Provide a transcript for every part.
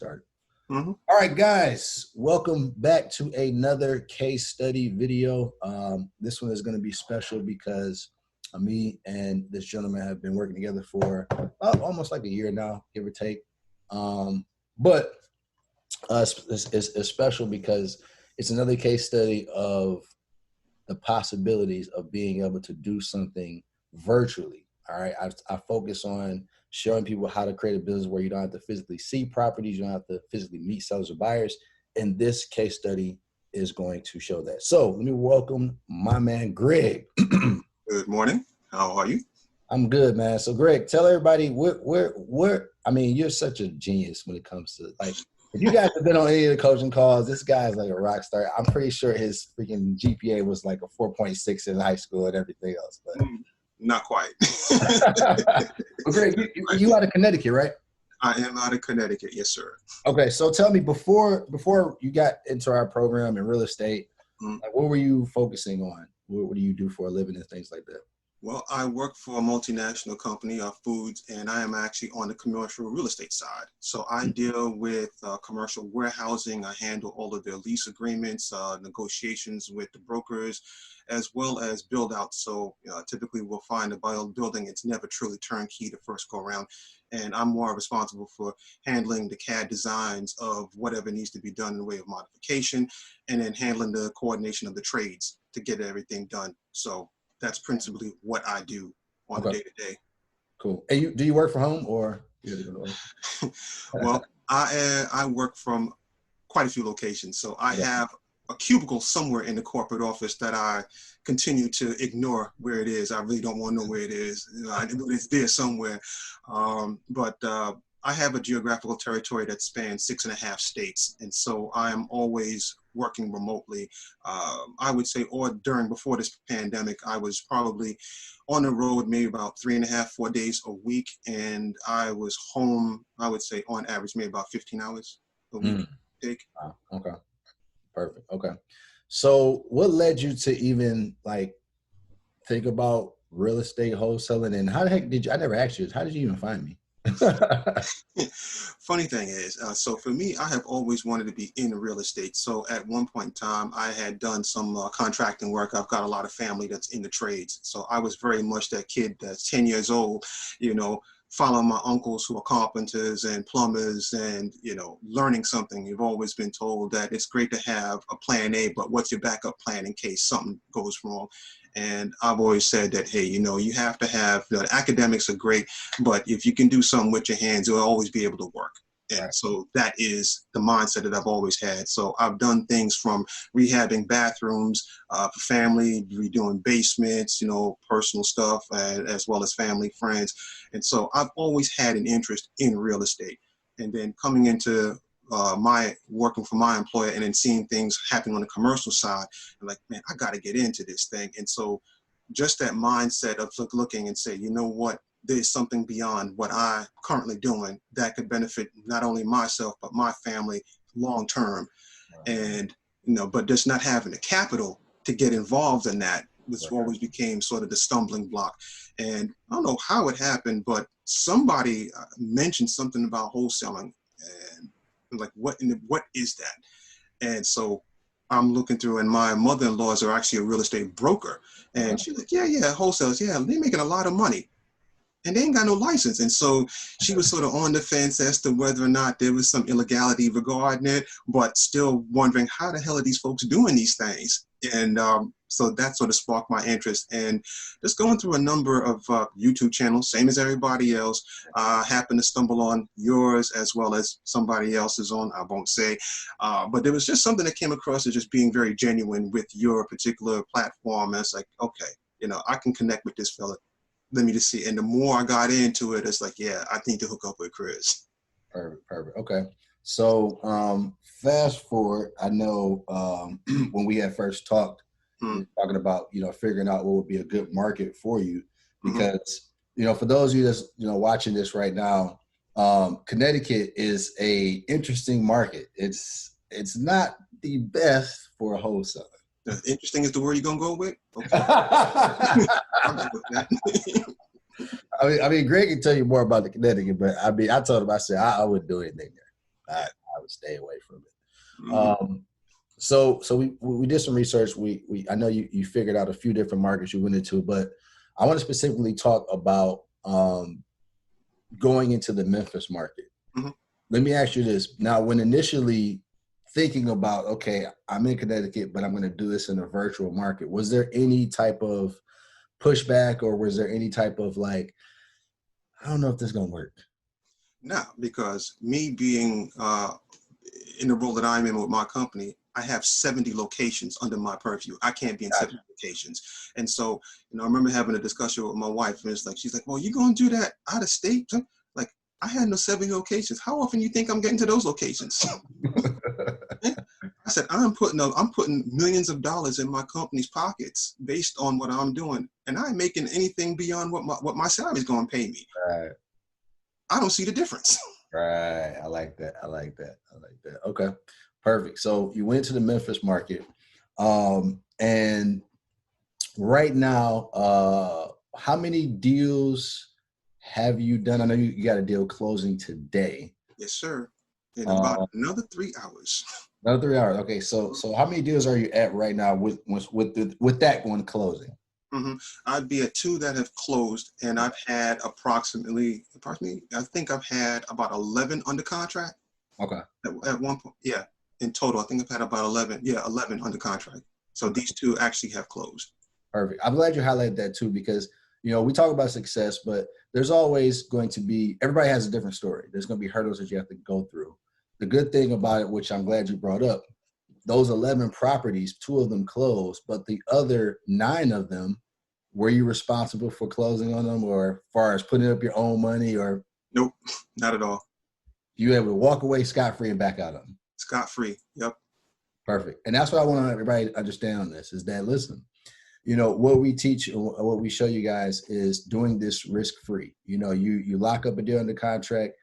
started. All right, guys, welcome back to another case study video. This one is going to be special because me and this gentleman have been working together for almost like a year now, give or take. But it's special because it's another case study of the possibilities of being able to do something virtually. All right, I focus on showing people how to create a business where you don't have to physically see properties, you don't have to physically meet sellers or buyers. And this case study is going to show that. So let me welcome my man, Greg. Good morning. How are you? I'm good, man. So Greg, tell everybody I mean, you're such a genius when it comes to, like, if you guys have been on any of the coaching calls, this guy is like a rock star. I'm pretty sure his freaking GPA was like a 4.6 in high school and everything else. But not quite. Well, Greg, you out of Connecticut, right? I am out of Connecticut, yes, sir. Okay, so tell me, before you got into our program in real estate, like, what were you focusing on? What do you do for a living and things like that? Well, I work for a multinational company of foods, and I am actually on the commercial real estate side. So I deal with commercial warehousing. I handle all of their lease agreements, negotiations with the brokers, as well as build out. So typically we'll find a building, it's never truly turnkey the first go around. And I'm more responsible for handling the CAD designs of whatever needs to be done in the way of modification, and then handling the coordination of the trades to get everything done. So that's principally what I do on a day-to-day. Cool. And do you work from home or? Well, I work from quite a few locations. So I have a cubicle somewhere in the corporate office that I continue to ignore where it is. I really don't want to know where it is. I know it's there somewhere. But I have a geographical territory that spans 6.5 states. And so I am always working remotely. I would say, before this pandemic, I was probably on the road maybe about 3.5, 4 days a week. And I was home, I would say on average, maybe about 15 hours a week. Wow. Okay. Perfect. Okay. So what led you to even like think about real estate wholesaling, and how the heck I never asked you this, how did you even find me? Funny thing is, so for me, I have always wanted to be in real estate. So at one point in time, I had done some contracting work. I've got a lot of family that's in the trades. So I was very much that kid that's 10 years old, following my uncles who are carpenters and plumbers and, learning something. You've always been told that it's great to have a plan A, but what's your backup plan in case something goes wrong? And I've always said that, hey, you have to have, academics are great, but if you can do something with your hands, you'll always be able to work. And so that is the mindset that I've always had. So I've done things from rehabbing bathrooms for family, redoing basements, personal stuff, as well as family, friends. And so I've always had an interest in real estate. And then coming into working for my employer and then seeing things happening on the commercial side, I'm like, man, I got to get into this thing. And so just that mindset of looking and say, you know what? There's something beyond what I'm currently doing that could benefit not only myself, but my family long term. And, but just not having the capital to get involved in that was always became sort of the stumbling block. And I don't know how it happened, but somebody mentioned something about wholesaling, and I'm like, what is that? And so I'm looking through, and my mother-in-laws are actually a real estate broker. And she's like, yeah, wholesalers, they're making a lot of money. And they ain't got no license. And so she was sort of on the fence as to whether or not there was some illegality regarding it, but still wondering how the hell are these folks doing these things? And so that sort of sparked my interest. And just going through a number of YouTube channels, same as everybody else, happened to stumble on yours as well as somebody else's on, I won't say. But there was just something that came across as just being very genuine with your particular platform. And it's like, okay, I can connect with this fella. Let me just see. And the more I got into it, it's like, yeah, I need to hook up with Chris. Perfect. Okay. So fast forward, I know when we had first talked, talking about, figuring out what would be a good market for you, because, for those of you that's, watching this right now, Connecticut is a interesting market. It's not the best for a wholesaler. Interesting is the word you're going to go with? Okay. I'm good with that. I mean, Greg can tell you more about the Connecticut, but I told him, I said, I wouldn't do anything there. I would stay away from it. Mhm. So we did some research. We I know you figured out a few different markets you went into, but I want to specifically talk about going into the Memphis market. Mhm. Let me ask you this. Now, when initially thinking about, okay, I'm in Connecticut, but I'm going to do this in a virtual market, was there any type of pushback, or was there any type of like, I don't know if this is going to work? Now, because me being in the role that I'm in with my company, I have 70 locations under my purview. I can't be in Gotcha. 70 locations. And so, I remember having a discussion with my wife, and it's like, she's like, well, you going to do that out of state? Like, I had no 70 locations. How often you think I'm getting to those locations? I said, I'm putting millions of dollars in my company's pockets based on what I'm doing. And I ain't making anything beyond what my salary is going to pay me. Right. I don't see the difference. Right. I like that. I like that. I like that. Okay. Perfect. So you went to the Memphis market. And right now, how many deals have you done? I know you got a deal closing today. Yes, sir. In about Uh, another 3 hours. Another 3 hours. Okay. So how many deals are you at right now with that one closing? hmm I'd be at two that have closed, and I've had approximately, I think I've had about 11 under contract Okay. at one point. Yeah, in total, I think I've had about 11. Yeah, 11 under contract. So Okay. these two actually have closed. Perfect. I'm glad you highlighted that too, because we talk about success, but there's always going to be, everybody has a different story. There's going to be hurdles that you have to go through. The good thing about it, which I'm glad you brought up, those 11 properties, 2 of them closed, but the other 9 of them, were you responsible for closing on them, or as far as putting up your own money, or Nope, not at all. you were able to walk away scot-free and back out of them? Scot free. Yep. Perfect. And that's what I want everybody to understand on this is that, listen, what we teach, what we show you guys is doing this risk-free. You lock up a deal under contract.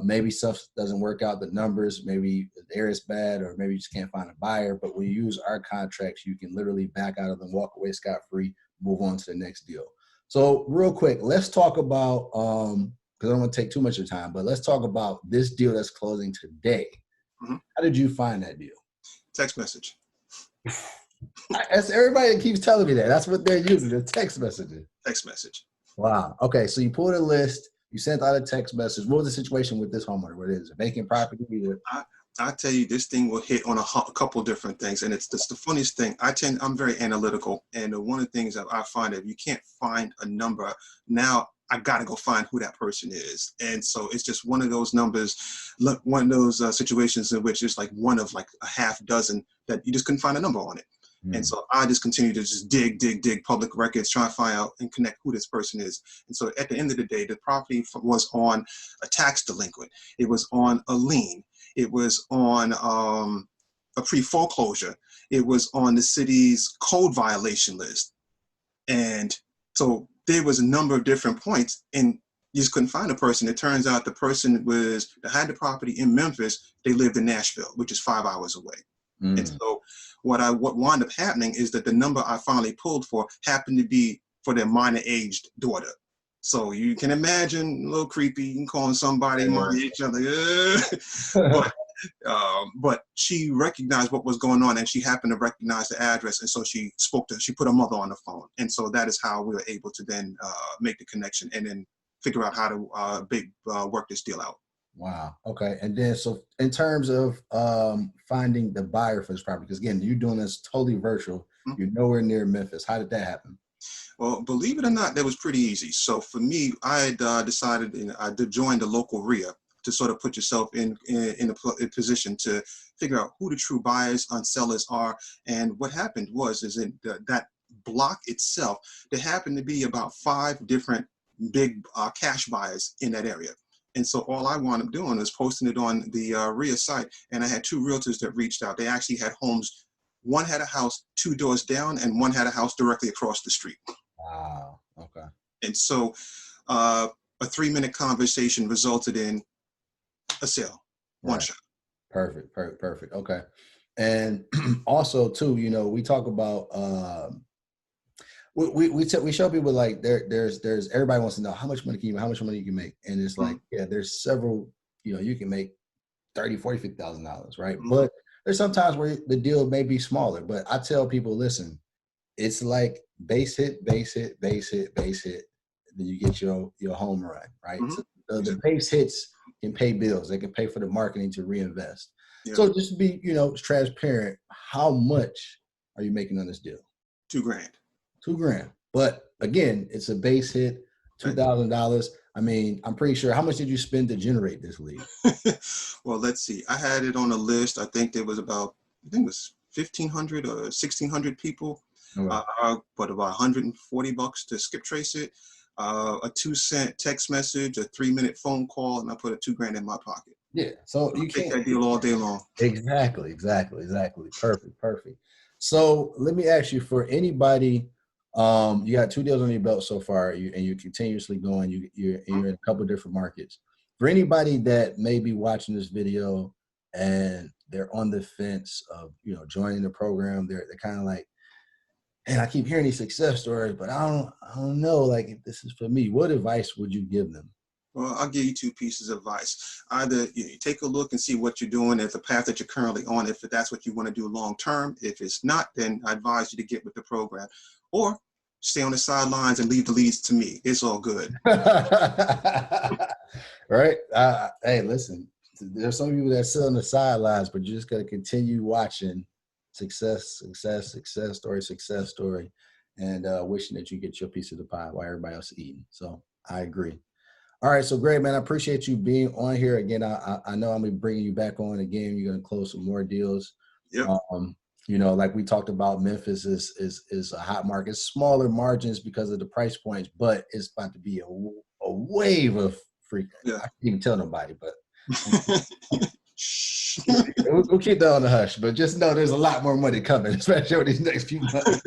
Maybe stuff doesn't work out, the numbers, maybe the air is bad, or maybe you just can't find a buyer. But when you use our contracts, you can literally back out of them, walk away scot-free, move on to the next deal. So real quick, let's talk about, because I don't want to take too much of your time, but let's talk about this deal that's closing today. hmm How did you find that deal? Text message. That's everybody that keeps telling me that. That's what they're using, the text messages. Text message. Wow. Okay. So you pulled a list, you sent out a text message. What was the situation with this homeowner? What is it? Vacant property? I, I tell you, this thing will hit on a couple different things, and it's just the funniest thing. I'm very analytical, and one of the things that I find, if you can't find a number, now I got to go find who that person is. And so it's just one of those numbers, look, one of those situations in which it's like one of like a half dozen that you just couldn't find a number on it. And so I just continue to just dig public records, try to find out and connect who this person is. And so at the end of the day, the property was on a tax delinquent. It was on a lien. It was on a pre-foreclosure. It was on the city's code violation list. And so there was a number of different points, and you just couldn't find a person. It turns out the person that had the property in Memphis, they lived in Nashville, which is 5 hours away. And so what wound up happening is that the number I finally pulled for happened to be for their minor aged daughter. So you can imagine, a little creepy, you can call somebody minor age, but she recognized what was going on, and she happened to recognize the address, and so she put her mother on the phone, and so that is how we were able to then make the connection and then figure out how to work this deal out. Wow. Okay. And then, so in terms of finding the buyer for this property, because again, you're doing this totally virtual. Mhm. You're nowhere near Memphis. How did that happen? Well, believe it or not, that was pretty easy. So for me, I had decided to join the local RIA to sort of put yourself in a position to figure out who the true buyers and sellers are. And what happened is in that block itself, there happened to be about 5 different big cash buyers in that area. And so all I wound up doing was posting it on the RIA site. And I had 2 realtors that reached out. They actually had homes. One had a house 2 doors down, and one had a house directly across the street. Wow. Okay. And so a 3-minute conversation resulted in a sale, one Right. shot. Perfect. Perfect. Perfect. Okay. And also too, we talk about we show people like there's everybody wants to know how much money can you make, and it's like, yeah, there's several, you can make 30, 40, $50,000, right? Mhm. But there's sometimes where the deal may be smaller. But I tell people, listen, it's like base hit, base hit, base hit, base hit. Then you get your home run, right? Mhm. So the base hits can pay bills. They can pay for the marketing to reinvest. Yeah, So just to be, transparent, how much are you making on this deal? 2 grand. 2 grand. But again, it's a base hit, Right. $2,000. I mean, I'm pretty sure. How much did you spend to generate this lead? Well, let's see. I had it on a list. I think there was about, I think it was 1,500 or 1,600 people. Okay. I put about $140 to skip trace it, a 2 cent text message, a 3 minute phone call, and I put a 2 grand in my pocket. Yeah. So I'll you take can't. that deal all day long. Exactly. Perfect. So let me ask you, for anybody, you got 2 deals on your belt so far, and you're continuously going. You're in a couple of different markets. For anybody that may be watching this video and they're on the fence of joining the program, they're kind of like, and I keep hearing these success stories, but I don't know, like, if this is for me. What advice would you give them? Well, I'll give you 2 pieces of advice. Either you take a look and see what you're doing, if the path that you're currently on, if that's what you want to do long term. If it's not, then I advise you to get with the program, or stay on the sidelines and leave the leads to me. It's all good. Right? Hey, listen, there's some people that sit on the sidelines, but you just got to continue watching success story, and wishing that you get your piece of the pie while everybody else is eating. So I agree. All right, so great, man. I appreciate you being on here again. I know I'm gonna be bringing you back on again. You're gonna close some more deals. Yep. Like we talked about, Memphis is a hot market. Smaller margins because of the price points, but it's about to be a wave of freak. Yeah. I can't even tell nobody, but Shh. we'll keep that on the hush. But just know there's a lot more money coming, especially over these next few months.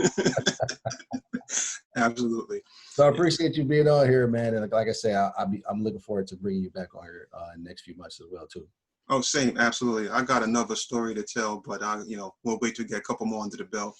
Absolutely. So I Yeah. appreciate you being on here, man. And like I say, I'm looking forward to bringing you back on here in the next few months as well, too. Oh, same. Absolutely. I got another story to tell, but we'll wait to get a couple more under the belt.